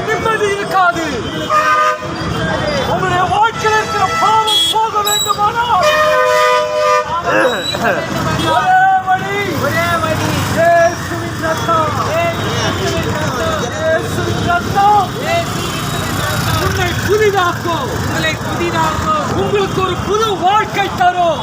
நிம்மதி இருக்காது. உங்களுடைய வாழ்க்கையில் இருக்கிற பாவம் போக வேண்டுமானால் ஒரே வழி இயேசுவின் ரத்தம். இயேசுவின் ரத்தம் உங்களை புதிதாக்கும். உங்களுக்கு ஒரு புது வாழ்க்கை தரும்.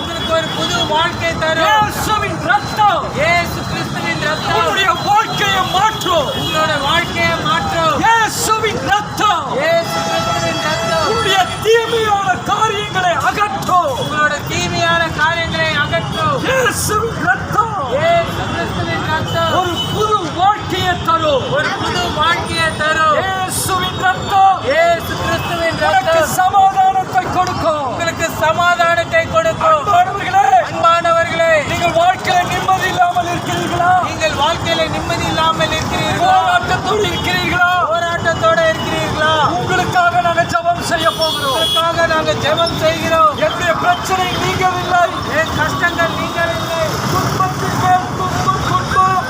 இயேசுவின் ரத்தம் இயேசு கிறிஸ்துவின் ரத்தம் உங்களுடைய வாழ்க்கையை மாற்றும். உங்களோட வாழ்க்கையை மாற்றும். இயேசுவின் ரத்தம் இயேசு கிறிஸ்துவின் ரத்தம் உங்களுடைய தீமையான காரியங்களை அகற்றும். உங்களோட தீமையான காரியங்களை அகற்றும். இயேசுவின் ரத்தம் இயேசு கிறிஸ்துவின் ரத்தம் ஒரு புது வாழ்க்கையை தரும். ஒரு புது வாழ்க்கையை தரும். இயேசுவின் ரத்தம் இயேசு கிறிஸ்துவின் உங்களுக்கு ரத்தம் சமாதானத்தை கொடுக்கும். உங்களுக்கு சமாதானத்தை கொடுக்கும். அன்பானவர்களே, நீங்கள் வாழ்க்கையில நிம்மதி இல்லாமல் இருக்கிறீர்களா? நீங்கள் வாழ்க்கையில நிம்மதி இல்லாமல் இருக்கிறீர்களா? போராட்டத்தோடு இருக்கிறீர்களா? போராட்டத்தோட இருக்கிறீர்களா? உங்களுக்காக நாங்கள் ஜெபம் செய்ய போகிறோம். உங்களுக்காக நாங்கள் ஜெபம் செய்கிறோம். என்னுடைய பிரச்சனை நீங்கவில்லை. என் கஷ்டங்கள் நீங்கவில்லை. துன்பத்தின் மேல் துன்பம்,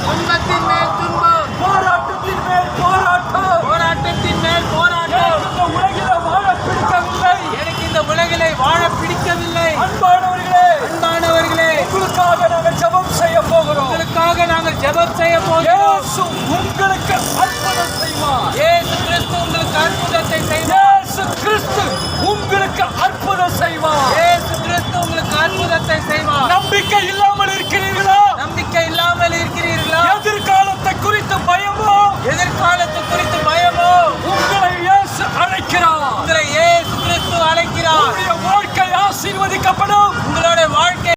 துன்பத்தின் மேல் துன்பம், போராட்டத்தின் மேல் போராட்டம். போராட்டத்தின் மேல் போராட்டம். இந்த உலகில வாழ பிடிக்கவில்லை. எனக்கு இந்த உலகிலே வாழ பிடிக்கவில்லை. அன்பானவர்களே, அன்பானவர்களே, உங்களுக்காக நாங்கள் ஜெபம் செய்ய போகிறோம். உங்களுக்காக நாங்கள் ஜெபம் செய்ய போகிறோம். இயேசு உங்களுக்கு அற்புதம் செய்வார். இயேசு கிறிஸ்து உங்களுக்கு அற்புதத்தை செய்வார். இயேசு கிறிஸ்து உங்களுக்கு அற்புதம் செய்வார். இயேசு கிறிஸ்து உங்களுக்கு அற்புதத்தை செய்வார். நம்பிக்கை இல்லாமல் இருக்கிறீர்களா? நம்பிக்கை இல்லாமல் இருக்கிறீர்களா? எதிர்காலத்தை குறித்து பயமோ? எதிர்காலத்தை குறித்து பயமோ? உங்களை இயேசு அழைக்கிறார். உங்களை இயேசு கிறிஸ்து அழைக்கிறார். உங்களுடைய வாழ்க்கை ஆசீர்வதிக்கப்படும்.